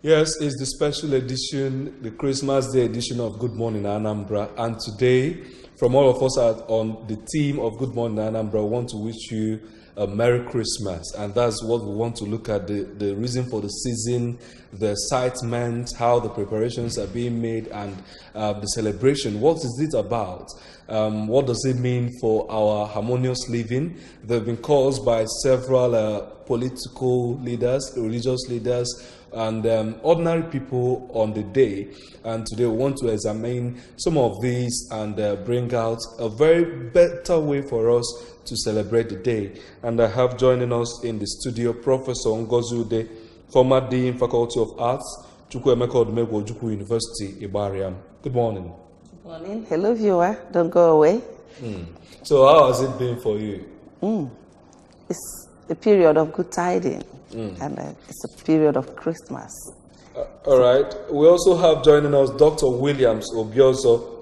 Yes, it's the special edition, the Christmas Day edition of Good Morning Anambra. And today, from all of us on the team of Good Morning Anambra, we want to wish you a Merry Christmas. And that's what we want to look at, the reason for the season, the excitement, how the preparations are being made, and the celebration. What is it about? What does it mean for our harmonious living? They've been caused by several political leaders, religious leaders, and ordinary people on the day. And today we want to examine some of these and bring out a very better way for us to celebrate the day. And I have joining us in the studio Professor Ngozi Ude, former Dean, Faculty of Arts, Chukwuemeka Odumegwu Ojukwu University, Igbariam. Good morning. Good morning. Hello, viewer. Don't go away. So how has it been for you? It's a period of good tidings, and it's a period of Christmas. All right. We also have joining us Dr. Williams Obiozo.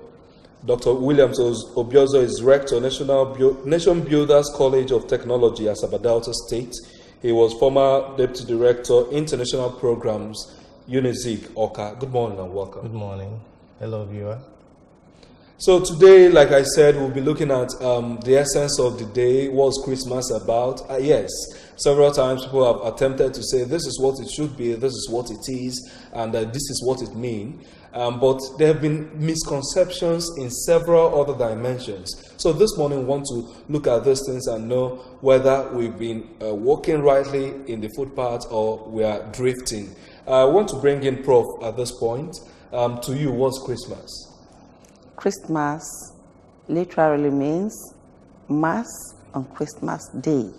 Dr. Williams Obiozo is Rector, Nation Builders College of Technology, Asaba Delta State. He was former Deputy Director, International Programs, UNIZIG, Oka. Good morning and welcome. Good morning. Hello, viewer. So today, like I said, we'll be looking at the essence of the day. What's Christmas about? Yes, several times people have attempted to say this is what it should be, this is what it is, and this is what it means. But there have been misconceptions in several other dimensions. So this morning we want to look at these things and know whether we've been walking rightly in the footpath or we are drifting. I want to bring in Prof at this point. To you, what's Christmas? Christmas literally means Mass on Christmas Day.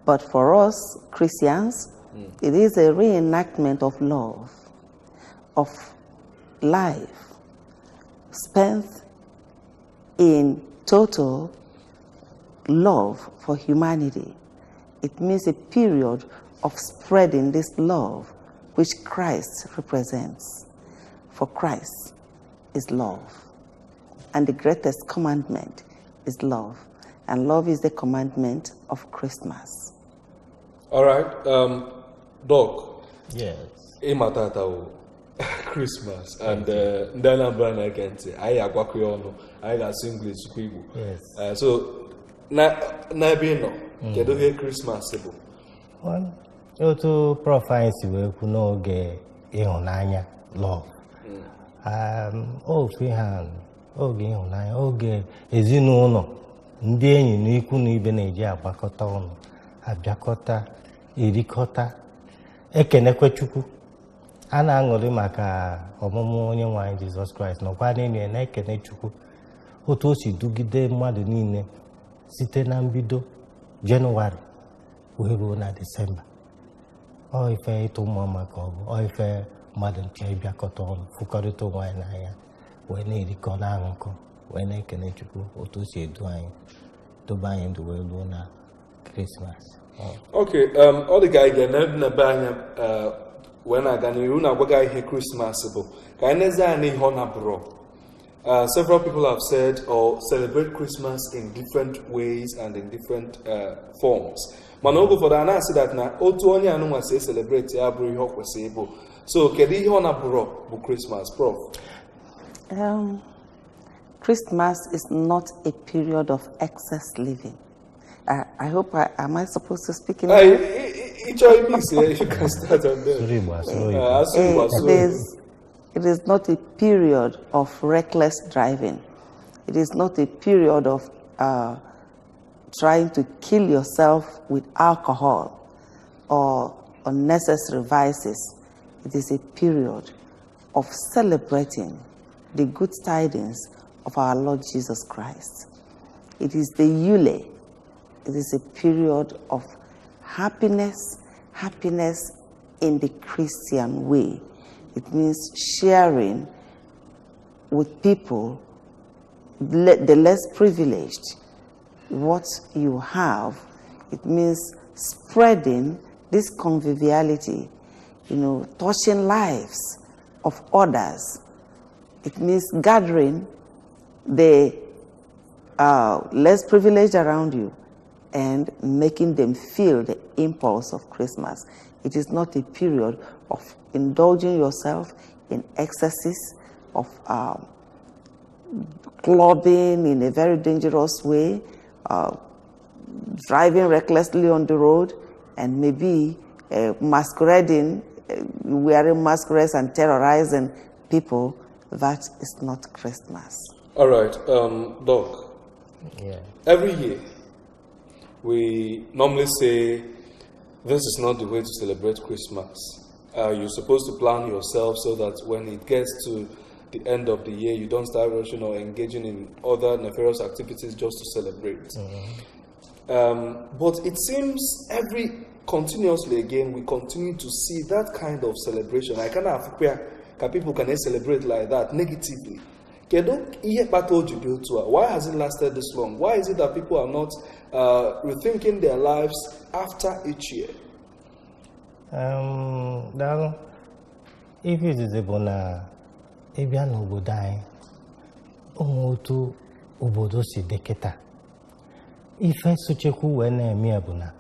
But for us Christians, it is a reenactment of love, of life spent in total love for humanity. It means a period of spreading this love which Christ represents. For Christ is love. And the greatest commandment is love. And love is the commandment of Christmas. All right. Doc. Yes. Christmas. And then Anambra I can say, I agwakwe ono, I got English Igbo. Yes. So, na bino, kedu he Christmas ebo? One, otu Prof anyị si wee kwu n'oge ịhụnanya, love. Oge ịhụnanya, oge ezinụlọ, ndị enyi na ikwu na ibe na-eji agbakọta ọnụ, abịakọta, erikọta, ekenekwe Chukwu. A na-aṅụrị maka ọmụmụ onye nwe anyị Jizọs Kraịst nọkwa n'elu na-ekene Chukwu otu o si dugide mmadụ niile site na mbido Jenụwarị wee ruo na Disemba. Ọ ife ịtụ mmụọ maka ọ ife mmadụ nke ịbịakọta ọnụ fụkọrịta onwe anyị n'anya wee na-erikọ na-aṅụkọ wee na-ekene Chukwu otu o si edu anyị dobe anyị ndụ wee ruo na Krismas. Okay, ọ dị ka anyị ga-enebe anya when I got here Christmas, several people have said or celebrate Christmas in different ways and in different forms. Manogo for the answer that now Otuani Anuma say celebrate Abru. So Kedi Honabro bu Christmas, Prof. Christmas is not a period of excess living. I hope am I supposed to speak in you can start on It is not a period of reckless driving. It is not a period of trying to kill yourself with alcohol or unnecessary vices. It is a period of celebrating the good tidings of our Lord Jesus Christ. It is the Yule. It is a period of happiness in the Christian way. It means sharing with people, the less privileged, what you have. It means spreading this conviviality, touching lives of others. It means gathering the less privileged around you and making them feel the impulse of Christmas. It is not a period of indulging yourself in excesses, of clubbing in a very dangerous way, driving recklessly on the road, and maybe masquerading, wearing masquerades and terrorizing people. That is not Christmas. All right, Doc. Yeah. Every year, we normally say, this is not the way to celebrate Christmas. You're supposed to plan yourself so that when it gets to the end of the year, you don't start rushing or engaging in other nefarious activities just to celebrate. But it seems continuously again, we continue to see that kind of celebration. I cannot where people can celebrate like that negatively. Why has it lasted this long? Why is it that people are not rethinking their lives after each year? If it is a Ebian Obodai, Omotu Obodosi Deketa. If I such a coup when I miabuna,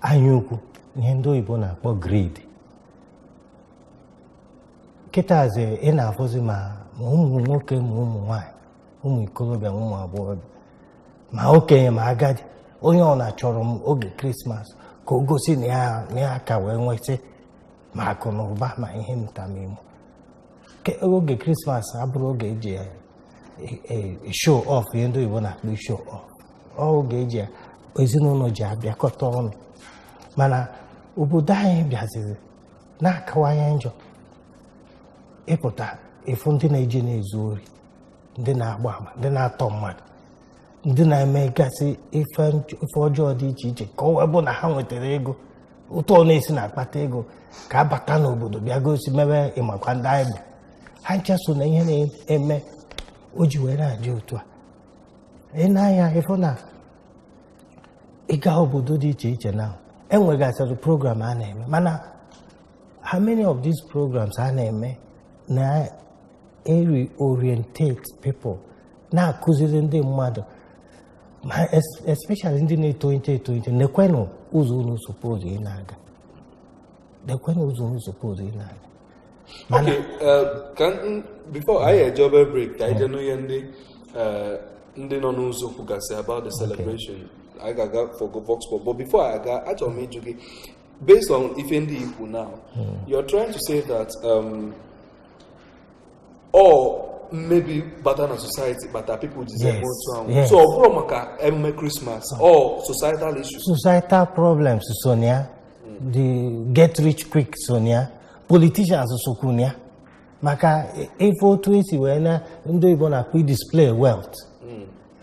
Ayuku, Nendo Ibona, or greed. Ketaze, Ena Fosima, Mumoke, Mumai, Colombia, Mumma, Maoke, Magad, Oyona Chorum, Ogi Christmas, Kogosi Neaka, when we say, Marco Obama, him Tamimo. Oge Christmas abroge a show off yendo ibona do show off oge je ezinono je abiakọta ọnụ mana obodo anyị bịazizi na-akawanye njọ ịpụta efu ndị na-eje na-ezu ori ndị na-agba agba ndị na-atọ mmadụ ndị na-eme gasị ife ọjọọ dị iche iche ka ọ bụ na ha nwetara ego ụtọ na-esi na-akpata ego ka abata n'obodo bịa gosi mebe ịmakwa ndị anyị bụ ha nchaso na ihe na-eme o ji were ajọ otu a n'anya ịfụ na ịga obodo dị iche iche na enwegasịrị program a na-eme mana how many of these programs a na-eme na orientate people na-akụziri ndị mmadụ especially ndị na-eto nekwenụ ụzọ unu suppose ị na-aga nekwenụ ụzọ unu suppose ị na-aga. Okay, before I job a break, I don't know ndị nọ n'ụzọ kwugasị about the celebration. I got for Vox Pop, but before I got actually made based on ife ndị Igbo now, you're trying to say that or maybe better than society, but that people deserve more. Yes. So from Christmas or societal issues. Societal problems, Sonia. The get rich quick, Sonia. Politicians Sokunia. Maka if otu esi wee na ndị Igbo na-akpọ display wealth.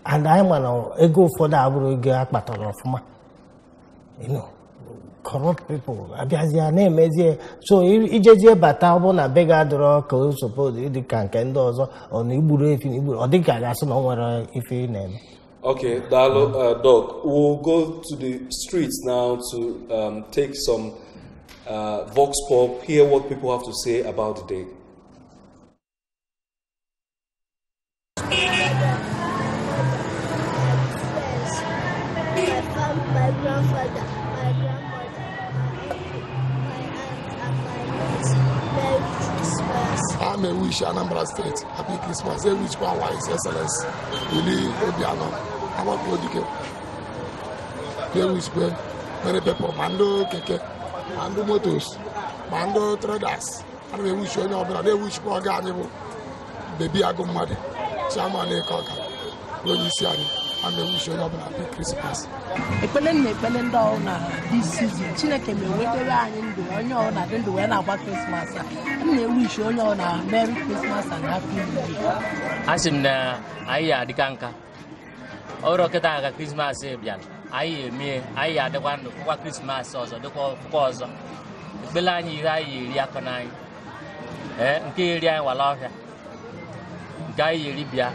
And I'm gonna go for that abụrụ ego akpatara ọfụma. You know, corrupt people. Abịazie na-emezie. So ijezie bata ọ bụ na be ga adọrọ ka o suppose ịdị ka nke ndị ọzọ ọ na igburu efi na igburu ọ dị ka ga-asị na ọ nwere ife na-eme. Okay, Dalo, Doc, we'll go to the streets now to take some Vox Pop, hear what people have to say about the day. My grandfather, my grandmother, my aunt, and my niece. Merry Christmas. I'm a wish Anambra State. Happy Christmas. I wish my His Excellence Willie Obiano. I'm a good They wish many people, Mando Keke, Mando Motors, Mando Traders. And they wish you know, they wish for Ghana. Baby, I go mad. Chairman Ekoka. Louisiana. And they wish you know, happy Christmas. Ekpele ndị na this season Chineke mewetara anyị ndụ onye ọ na ndụ wee na-agba Christmas a na-ewish onye ọ na Merry Christmas and Happy New Year. Asị m na anyị adịka nka ọrụ kịta aga Christmas bịara anyị emie anyị adịkwa ndụ kwa Christmas ọzọ dịkwa ọzọ ekpele anyị iri anyị eri akọ n'anyị nke eri anyị wala ọhịa nke anyị eri bịa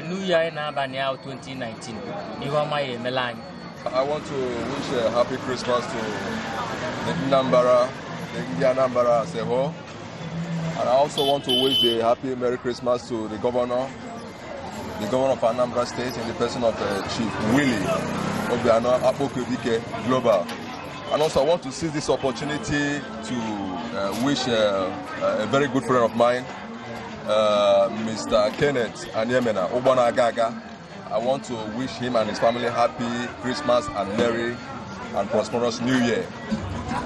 New Year n'abalị ahụ 2019 ihe ọma ya emela anyị. I want to wish a happy Christmas to the Anambra as a whole. And I also want to wish a happy Merry Christmas to the governor of Anambra State in the person of Chief Willie Obiano Apokudike Global. And also I want to seize this opportunity to wish a very good friend of mine, Mr. Kenneth Anyemena Ubana Gaga. I want to wish him and his family happy Christmas and merry and prosperous New Year.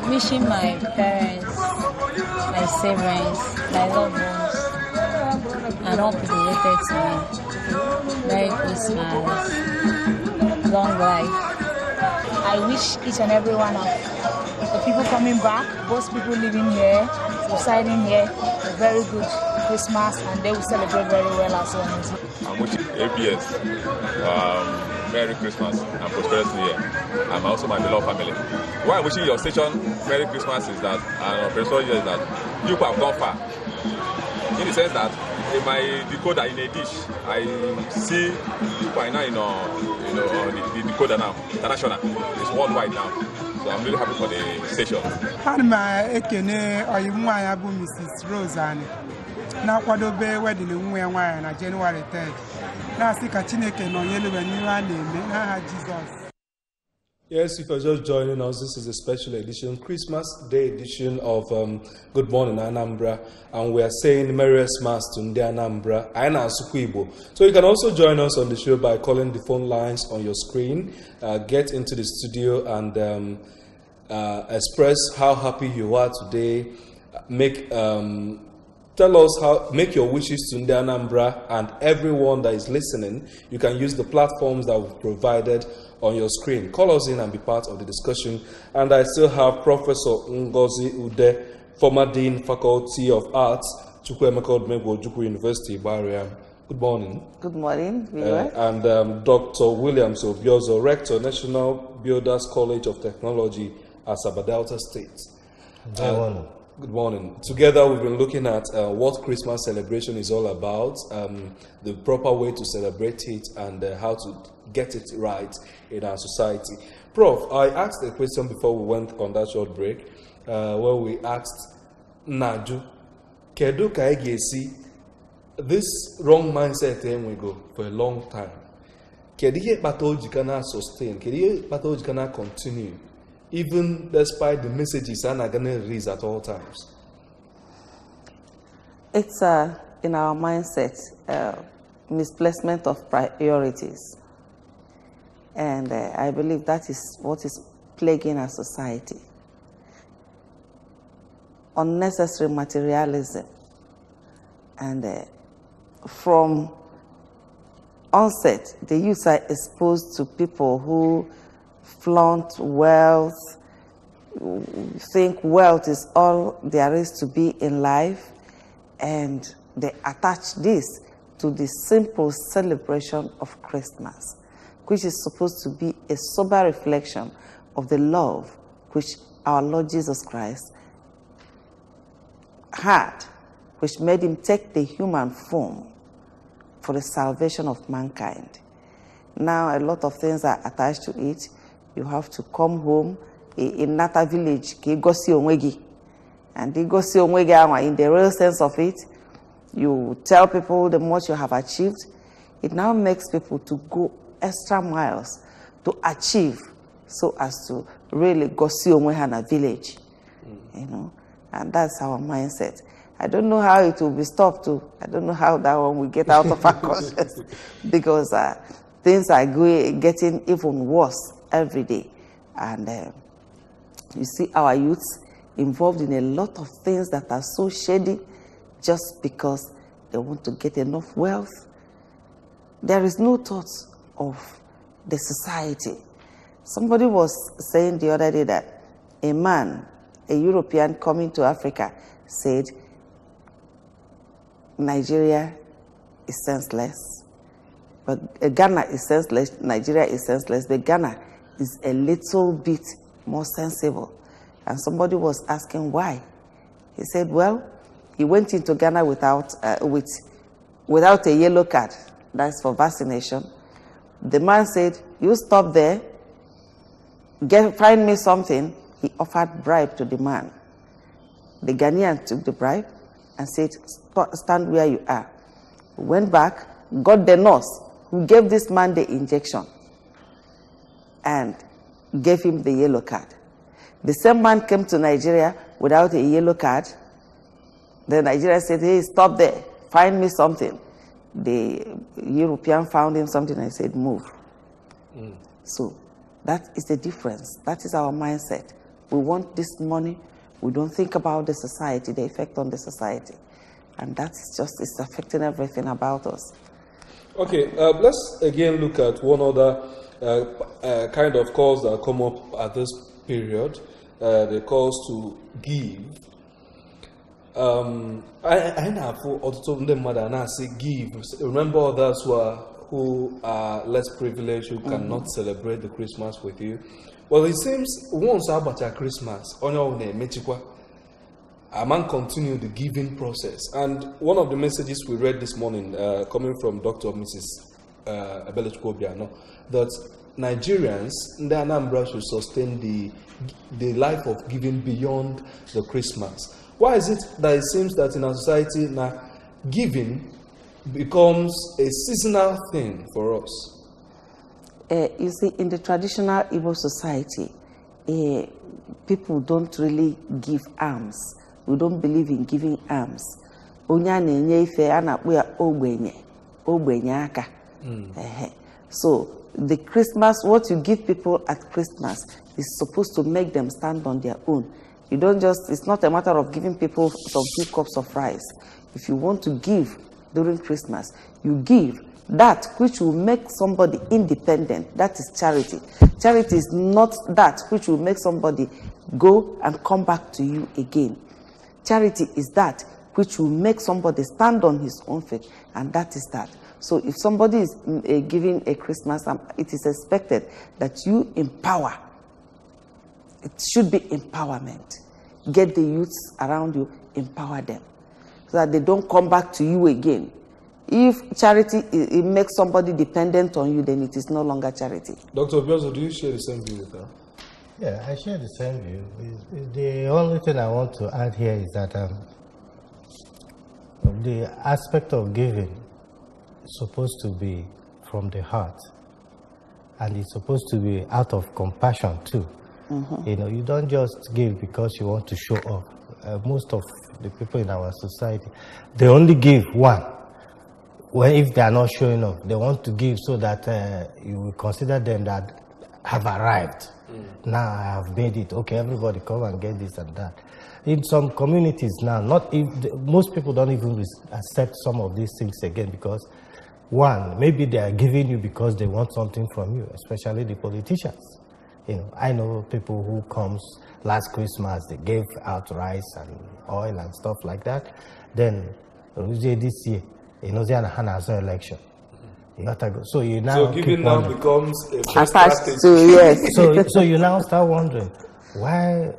Wishing my parents, my siblings, my loved ones, and all people related to me Merry Christmas, long life. I wish each and every one of the people coming back, both people living here, residing here, a very good Christmas, and they will celebrate very well as well. I'm wishing ABS Merry Christmas and prosperous New Year. And also my beloved family. Why I'm wishing your station Merry Christmas is that, and prosperous Year is that you have gone far. In the sense that in my decoder in a dish, I see people now the decoder now, international. It's worldwide now. So I'm really happy for the station. Mrs. Roseanne. Now, kwadobe wedding na January 3rd. Now, see Chineke no yellow and new name. Jesus. Yes, if you're just joining us, this is a special edition, Christmas Day edition of Good Morning Anambra, and we are saying Merry Christmas to Ndi Anambra, Aina Sukwibo. So you can also join us on the show by calling the phone lines on your screen, get into the studio and express how happy you are today, tell us make your wishes to Ndi Anambra, and everyone that is listening, you can use the platforms that we've provided on your screen. Call us in and be part of the discussion. And I still have Professor Ngozi Ude, former Dean, Faculty of Arts, Chukwuemeka Odumegwu Ojukwu University, Ibadan. Good morning. Good morning. And Dr. Williams Obiozo, Rector, National Builders College of Technology, Asaba Delta State. Good morning. Good morning. Together we've been looking at what Christmas celebration is all about, the proper way to celebrate it, and how to get it right in our society. Prof, I asked a question before we went on that short break, where we asked Naju, Kedu ka egesi, this wrong mindset we go for a long time. Kedu ye pathoji kana sustain, kedu ye pathoji kana continue, even despite the messages I'm going to release at all times? It's in our mindset, misplacement of priorities. And I believe that is what is plaguing our society. Unnecessary materialism. And from onset, the youth are exposed to people who flaunt wealth, think wealth is all there is to be in life, and they attach this to the simple celebration of Christmas, which is supposed to be a sober reflection of the love which our Lord Jesus Christ had, which made him take the human form for the salvation of mankind. Now a lot of things are attached to it. You have to come home in Nata village, and in the real sense of it, you tell people the much you have achieved. It now makes people to go extra miles to achieve, so as to really go see in a village, you know, and that's our mindset. I don't know how it will be stopped too. I don't know how that one will get out of our conscience, because things are getting even worse every day. And you see our youths involved in a lot of things that are so shady just because they want to get enough wealth. There is no thought of the society. Somebody was saying the other day that a man, a European coming to Africa, said Nigeria is senseless, but Ghana is senseless, Nigeria is senseless, but Ghana is a little bit more sensible. And somebody was asking why. He said, well, he went into Ghana without a yellow card. That's for vaccination. The man said, you stop there, find me something. He offered bribe to the man. The Ghanaian took the bribe and said, stand where you are. Went back, got the nurse who gave this man the injection and gave him the yellow card. The same man came to Nigeria without a yellow card. The Nigerian said, hey, stop there, find me something. The European found him something and said, move. So that is the difference. That is our mindset. We want this money. We don't think about the society, the effect on the society. And that's just, it's affecting everything about us. Okay, let's again look at one other kind of calls that come up at this period. The calls to give. I know for other say give. Remember others who are less privileged, who cannot celebrate the Christmas with you. Well, it seems once about Christmas, a man continue the giving process. And one of the messages we read this morning, coming from Dr. Mrs. Ebelechukwu, that Nigerians in the Anambra should sustain the life of giving beyond the Christmas. Why is it that it seems that in our society now giving becomes a seasonal thing for us? You see, in the traditional Igbo society, people don't really give alms. We don't believe in giving alms. So the Christmas, what you give people at Christmas is supposed to make them stand on their own. You don't just, it's not a matter of giving people some few cups of rice. If you want to give during Christmas, you give that which will make somebody independent. That is charity. Charity is not that which will make somebody go and come back to you again. Charity is that which will make somebody stand on his own feet, and that is that. So if somebody is giving a Christmas, it is expected that you empower. It should be empowerment. Get the youths around you, empower them, so that they don't come back to you again. If charity it makes somebody dependent on you, then it is no longer charity. Dr. Biozo, do you share the same view with her? Yeah, I share the same view. The only thing I want to add here is that the aspect of giving is supposed to be from the heart, and it's supposed to be out of compassion too. You know, you don't just give because you want to show off. Most of the people in our society, they only give one. Well, if they are not showing off, they want to give so that you will consider them that have arrived. Now I have made it. Okay, everybody come and get this and that. In some communities now, most people don't even accept some of these things again because, one, maybe they are giving you because they want something from you, especially the politicians. You know, I know people who comes last Christmas, they gave out rice and oil and stuff like that. Then this year, you know, they had an election. You have to go. So you now giving now becomes a best practice. Yes. So you now start wondering why.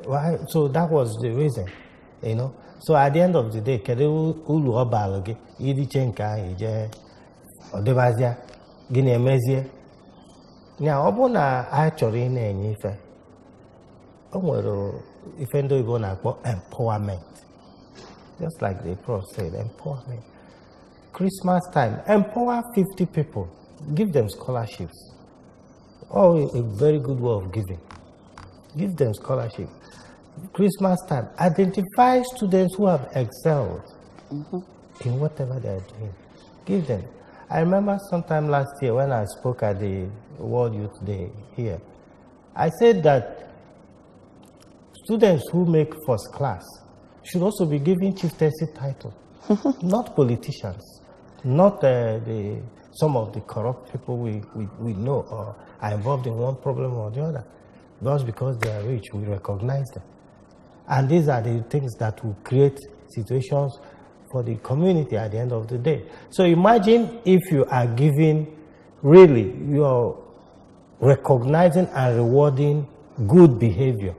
So that was the reason, you know. So at the end of the day, now, Obona actually in any empowerment. Just like the Prof said, empowerment. Christmas time, empower 50 people, give them scholarships. Oh, a very good way of giving. Give them scholarships. Christmas time, identify students who have excelled in whatever they are doing. Give them. I remember sometime last year when I spoke at the World Youth Day here, I said that students who make first class should also be given chieftaincy title, not politicians, not some of the corrupt people we know or are involved in one problem or the other. Just because they are rich, we recognize them. And these are the things that will create situations for the community at the end of the day. So imagine if you are giving, really, you are recognizing and rewarding good behavior.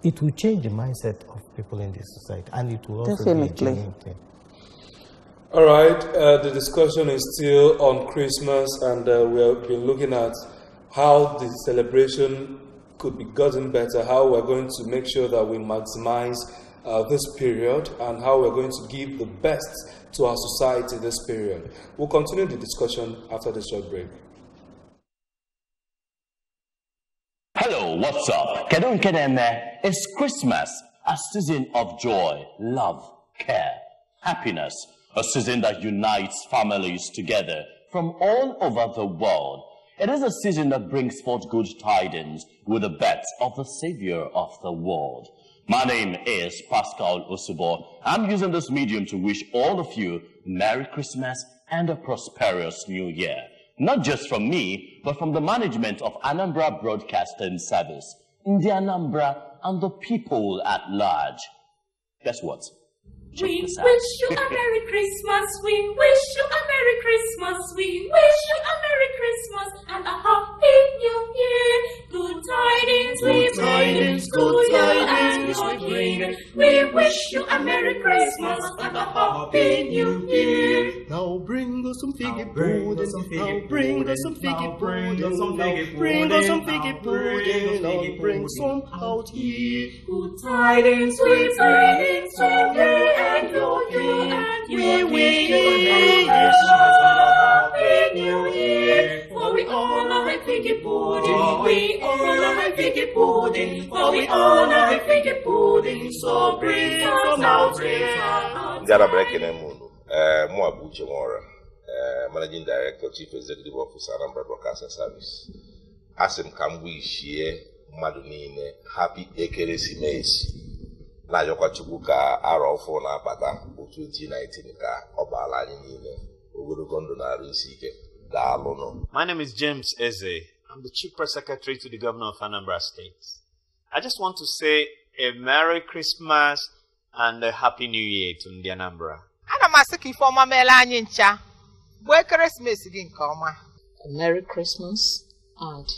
It will change the mindset of people in this society, and it will also be a genuine thing. All right, the discussion is still on Christmas, and we have been looking at how the celebration could be gotten better, how we're going to make sure that we maximize this period, and how we're going to give the best to our society this period. We'll continue the discussion after this short break. Hello, Yo, what's up? Kedon Kedeme, it's Christmas, a season of joy, love, care, happiness, a season that unites families together from all over the world. It is a season that brings forth good tidings with the birth of the Savior of the world. My name is Pascal Osubo. I'm using this medium to wish all of you Merry Christmas and a prosperous New Year. Not just from me, but from the management of Anambra Broadcasting Service, the Anambra, and the people at large. Guess what? Check We this out. wish you a Merry Christmas. We wish you a Merry Christmas. We wish you a Merry Christmas and a Happy New Year. Good tidings we bring to you and your king. We wish you a Merry Christmas and a Happy New Year. Now bring us some figgy pudding. Now bring us some figgy pudding. Now bring us some figgy pudding. Now bring some out here. Good tidings we bring to you and your king. We wish you a Merry Christmas and a Happy New Year. For we all love a figgy pudding. We all love a figgy pudding. For we all love a figgy pudding. So bring some out here. Anambra ekene munu. Mụ bụ Uche Nwora, Managing Director, Chief Executive Officer, Anambra Broadcasting Service. Asị m ka m wishie mmadụ niile Happy Ekeresimesi. Na-ayọkwa Chukwu ka arọ ọfụ na-abata 2019 ka ọ baala anyị niile ogologo ndụ na arụ isi ike. Daalụnụ. My name is James Eze. I'm the Chief Press Secretary to the Governor of Anambra State. I just want to say a Merry Christmas and a Happy New Year to ndị Anambra. Ana m asị ka Ifeọma meela anyị ncha. Bụ ekeresimesi gị nke ọma. A Merry Christmas and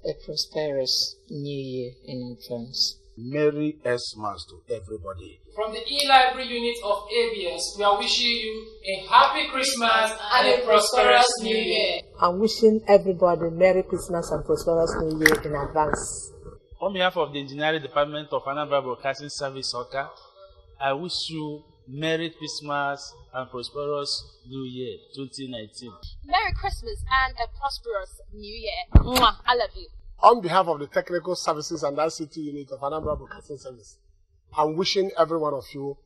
a prosperous New Year in advance. Merry Xmas to everybody. From the e-library unit of ABS, we are wishing you a happy Christmas and a prosperous New Year. I'm wishing everybody Merry Christmas and prosperous New Year in advance. On behalf of the Engineering Department of Anambra Broadcasting Service, OCA, I wish you Merry Christmas and prosperous New Year 2019. Merry Christmas and a prosperous New Year. Mwah, I love you. On behalf of the Technical Services and ICT Unit of Anambra Broadcasting Service, I'm wishing every one of you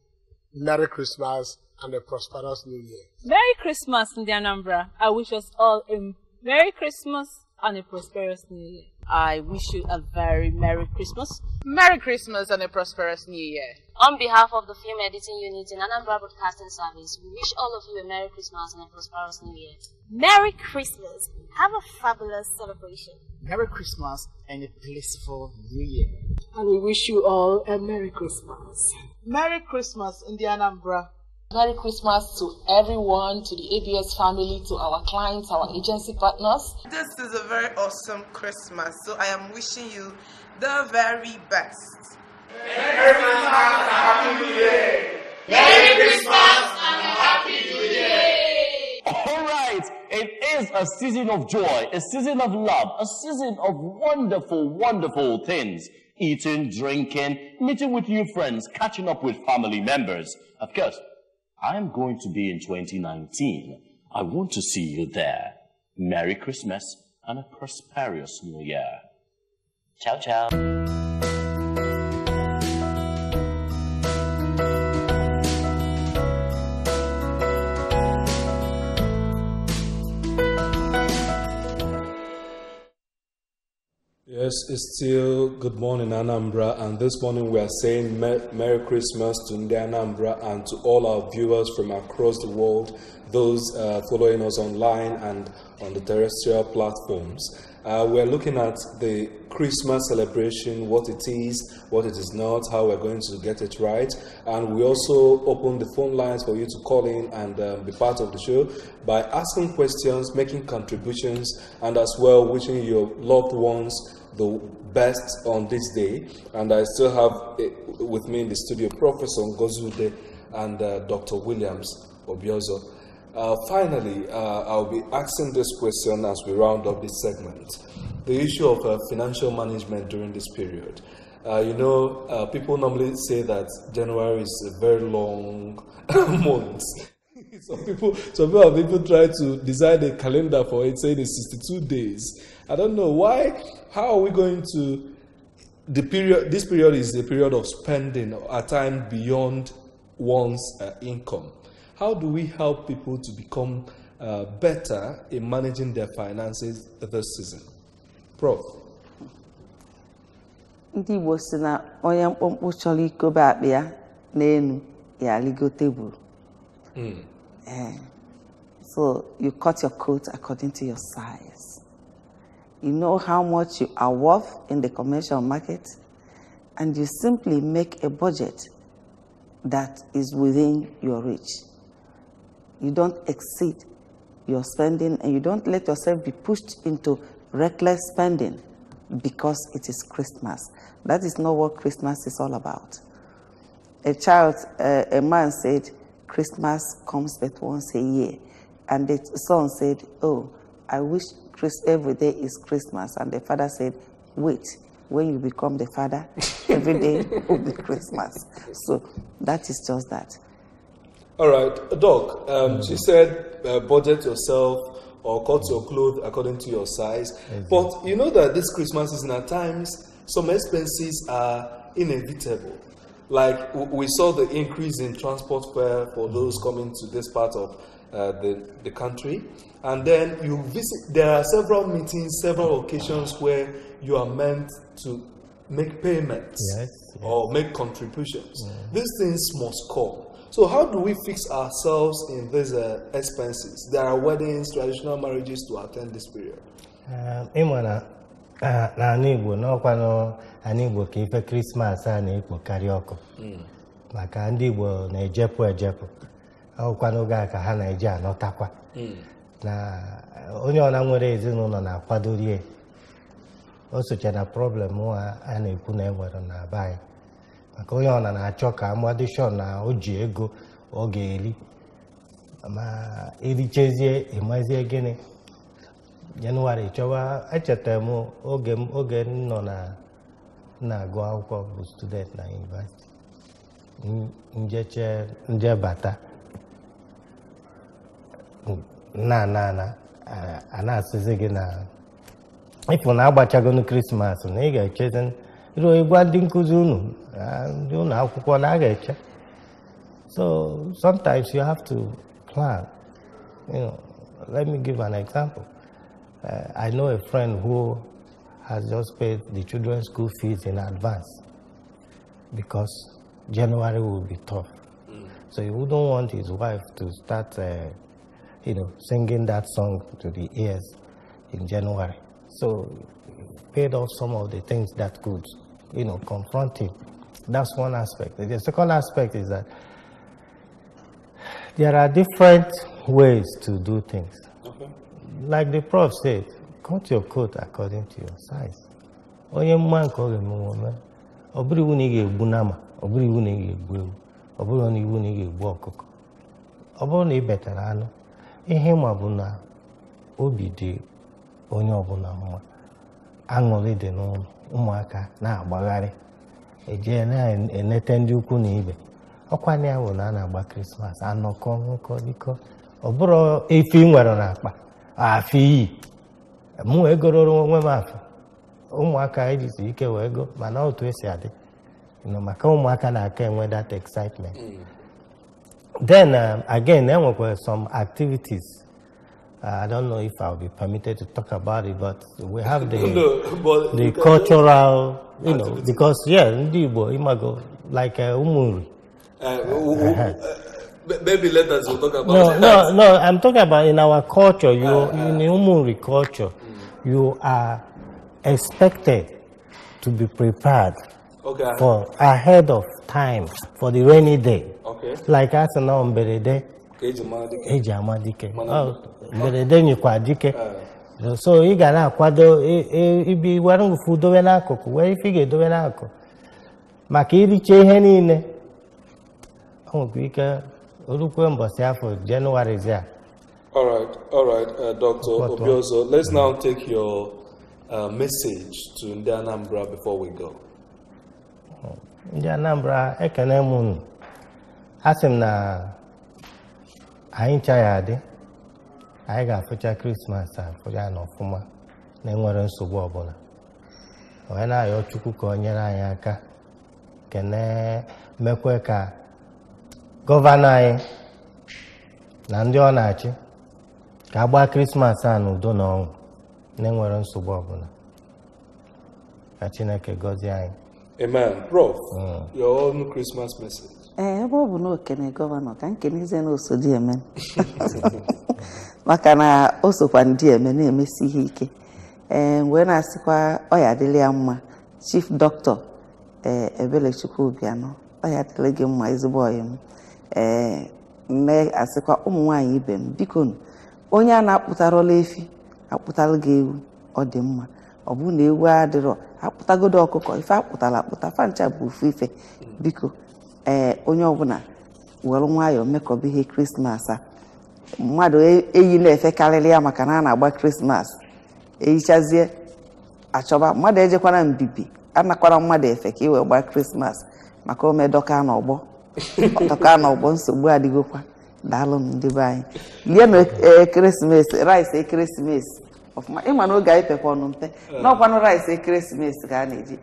Merry Christmas and a prosperous New Year. Merry Christmas, Ndi Anambra. I wish us all a Merry Christmas and a prosperous New Year. I wish you a very Merry Christmas. Merry Christmas and a prosperous New Year. On behalf of the Film Editing Unit in Anambra Broadcasting Service, we wish all of you a Merry Christmas and a prosperous New Year. Merry Christmas. Have a fabulous celebration. Merry Christmas and a blissful New Year. And we wish you all a Merry Christmas. Merry Christmas, Ndi Anambra. Merry Christmas to everyone, to the ABS family, to our clients, our agency partners. This is a very awesome Christmas, so I am wishing you the very best. Merry Christmas and Happy New Year. Merry Christmas and Happy New Year. All right, it is a season of joy, a season of love, a season of wonderful, wonderful things. Eating, drinking, meeting with new friends, catching up with family members. Of course, I am going to be in 2019. I want to see you there. Merry Christmas and a prosperous New Year. Ciao, ciao. Yes, it's still Good Morning Anambra, and this morning we are saying Merry Christmas to Ndi Anambra and to all our viewers from across the world, those following us online and on the terrestrial platforms. We're looking at the Christmas celebration, what it is not, how we're going to get it right. And we also open the phone lines for you to call in and be part of the show by asking questions, making contributions, and as well wishing your loved ones the best on this day. And I still have with me in the studio Professor Ngozude and Dr. Williams Obiozo. Finally, I'll be asking this question as we round up this segment. The issue of financial management during this period. People normally say that January is a very long month. Some people try to design a calendar for it, saying it's 62 days. I don't know why. How are we going to this period is a period of spending at times beyond one's income. How do we help people to become better in managing their finances this season? Prof. Ndị Igbo si na onye mkpụmkpụ chọrọ ikobe akpa ya n'elu ya aligo tebụl. So you cut your coat according to your size. You know how much you are worth in the commercial market, and you simply make a budget that is within your reach. You don't exceed your spending, and you don't let yourself be pushed into reckless spending because it is Christmas. That is not what Christmas is all about. A man said, Christmas comes but once a year. And the son said, oh, I wish every day is Christmas. And the father said, wait, when you become the father, every day will be Christmas. So that is just that. All right, Doc, she said budget yourself or cut your clothes according to your size. Exactly. But you know that this Christmas season at times, some expenses are inevitable. Like we saw the increase in transport fare for those coming to this part of the country. And then you visit, there are several meetings, several occasions where you are meant to make payments or make contributions. These things must come. So how do we fix ourselves in these expenses? There are weddings, traditional marriages to attend this period. N'ala Igbo n'ọkwanụ ala Igbo ka ife Krismas a na-ekpokarị ọkụ maka ndị Igbo na-ejepụ ọkwanụ oge ka ha na-eji anọtakwa na onye ọna nwere ezinụlọ na-akwadorie o socha na problem a na-ekwu na enwere na be anyị maka onye ọna na-achọ ka amadishọn na o ji ego ọ ga-eri ma erichezie emazie gịnị January chọwa echetara m oge nọ na-agụ akwụkwọ bụ student na university nje bata na-asịzi gị na ịfụ na agbachagonu Krismas na ị ga-echezi iru ịgwa ndị nkụzi unu ndị ụlọ akwụkwọ na a ga-eche. So sometimes you have to plan. Let me give an example. I know a friend who has just paid the children's school fees in advance because January will be tough. So he wouldn't want his wife to start, singing that song to the ears in January. So he paid off some of the things that could, confront him. That's one aspect. The second aspect is that there are different ways to do things. Okay. Like the Prof said, cut your coat according to your size. Onye mma nke oge mụme, ọ bụrụ iwu na ị ga-egbu nama, ọ bụrụ iwu na ị ga-egbu ewu, ọ bụrụ na iwu na ị ga-egbu ọkụkọ. Ọ bụrụ na ị betara anụ, ihe ma bụ na obi dị onye ọbụla mma. Aṅụrị dị n'ụlọ, ụmụaka na-agbagharị. Eje na-enete ndị ukwu na ibe. Ọkwa na ya bụ na a na-agba Krismas, anọkọ nkọ dịkọ. Ọ bụrụ efi nwere n'akpa, afọ iyi. Mụ egororo onwe m afọ. Ụmụaka ejisi ike wee go, mana otu esi adị. Maka ụmụaka na-aka enwe that excitement. Then again, there were some activities. I don't know if I'll be permitted to talk about it, but we have the cultural, because Ndi Igbo, imago like umuri. Maybe later we'll talk about that. No, I'm talking about in our culture, in umuri culture, you are expected to be prepared for ahead of time for the rainy day. Okay. Like us now on Berede. Eji amadike. Berede nyikwa dike. So ị ga na-akwado ibi were ngufu dowe n'akụkụ, wee ife ị ga-edowe n'akụkụ. Maka iriche ihe niile. Ọ nwekwa ike orukwe mbọsị afọ January zia. All right, Dr. Obiozo. Let's now take your message to Ndị Anambra before we go. Ndị Anambra ekene m unu. Asị m na anyị ncha ya adị, anyị ga-afụcha Krismas afụ ya n'ọfụma na enwere nsogbu ọbụla. wee na-ayọ Chukwu ka o nyere anyị aka kene mekwe ka gọvanọ anyị na ndị ọ na-achị ka agba Krismas a n'udo na ọṅụ na-enwere nsogbu ọbụla ka Chineke gọzie anyị. Amen. Prof, your own Christmas message. Ebe ọ bụ na okene gọvanọ ka nkenize na osodi eme maka na o sokwa ndị eme na-emesi ihe ike wee na-asịkwa ọya adịla ya mma Chief Doctor Ebelechukwu Obianọ, ọya adịla gị mma ezigbo ọyị m na-asịkwa ụmụ nwaanyị ibe m biko onye a na-akpụtarọla efi akpụtara gị ewu ọ dị mma, ọ bụ na ewu adịrọ akpụtagodo ọkụkọ ife akpụtara akpụta fancha bụ ofu ife biko onye ọbụla were nwayọọ mekọba ihe Krismas a mmadụ eyi na-efe karịrị ya maka na a na-agba Krismas eyichazie achọba mmadụ ejekwana mbibi anakwara mmadụ efe ka i wee gbaa Krismas maka omedọka n'ọgbọ ọtọka n'ọgbọ nsogbu adịgokwa. Daalụ ndị be anyị lienụ ekeresimesi rice ekeresimesi ọfụma ịma na oge anyị pekwa ọnụ mpe n'ọkwanụ rice ekeresimesi ka a na-eji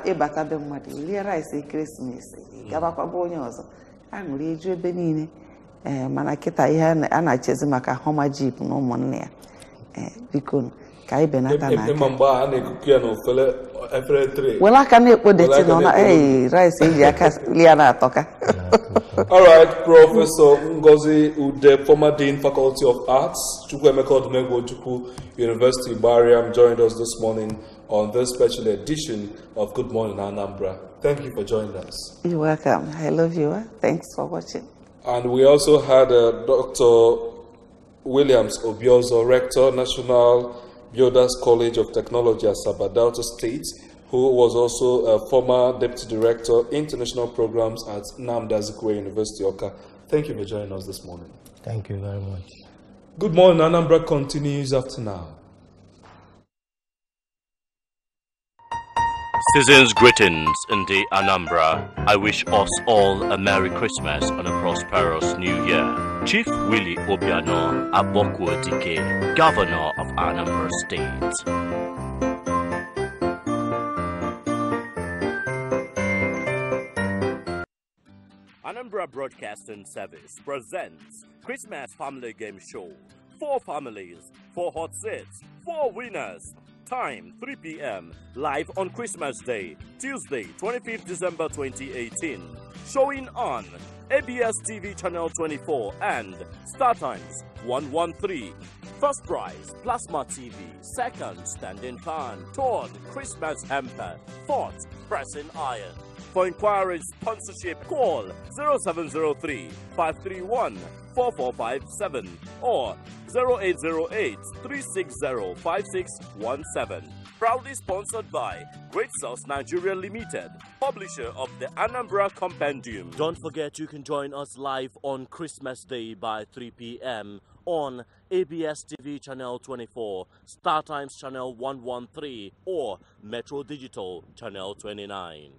ịbata be mmadụ lie rice ekeresimesi gabakwago onye ọzọ aṅụrị eju ebe niile mana kịta ihe a na-echezi maka homa jip na ụmụnne ya biko ka anyị benata were aka na-ekpodeti na rice eji aka lie na-atọka. All right, Professor Ngozi Ude, former Dean, Faculty of Arts, Chukwuemeka Odumegwu Ojukwu, University Bariam, joined us this morning on this special edition of Good Morning Anambra. Thank you for joining us. You're welcome. I love you. Thanks for watching. And we also had Dr. Williams Obiozo, Rector, National Builders College of Technology, Asaba, Delta State, who was also a former Deputy Director, International Programs at Nnamdi Azikiwe University, Awka. Thank you for joining us this morning. Thank you very much. Good Morning Anambra continues after now. Season's greetings in the Anambra. I wish us all a Merry Christmas and a prosperous New Year. Chief Willie Obiano Abokwodike, Governor of Anambra State. Anambra Broadcasting Service presents Christmas Family Game Show. 4 families, 4 hot seats, 4 winners. Time 3 p.m. live on Christmas Day, Tuesday, 25th December 2018. Showing on ABS TV Channel 24 and Star Times 113. First prize, Plasma TV. Second, Standing Fan. Third, Christmas Hamper. Fourth, Pressing Iron. For inquiries, sponsorship, call 0703 531 4457 or 0808 360 5617. Proudly sponsored by Great South Nigeria Limited, publisher of the Anambra Compendium. Don't forget you can join us live on Christmas Day by 3 p.m. on ABS TV Channel 24, Star Times Channel 113 or Metro Digital Channel 29.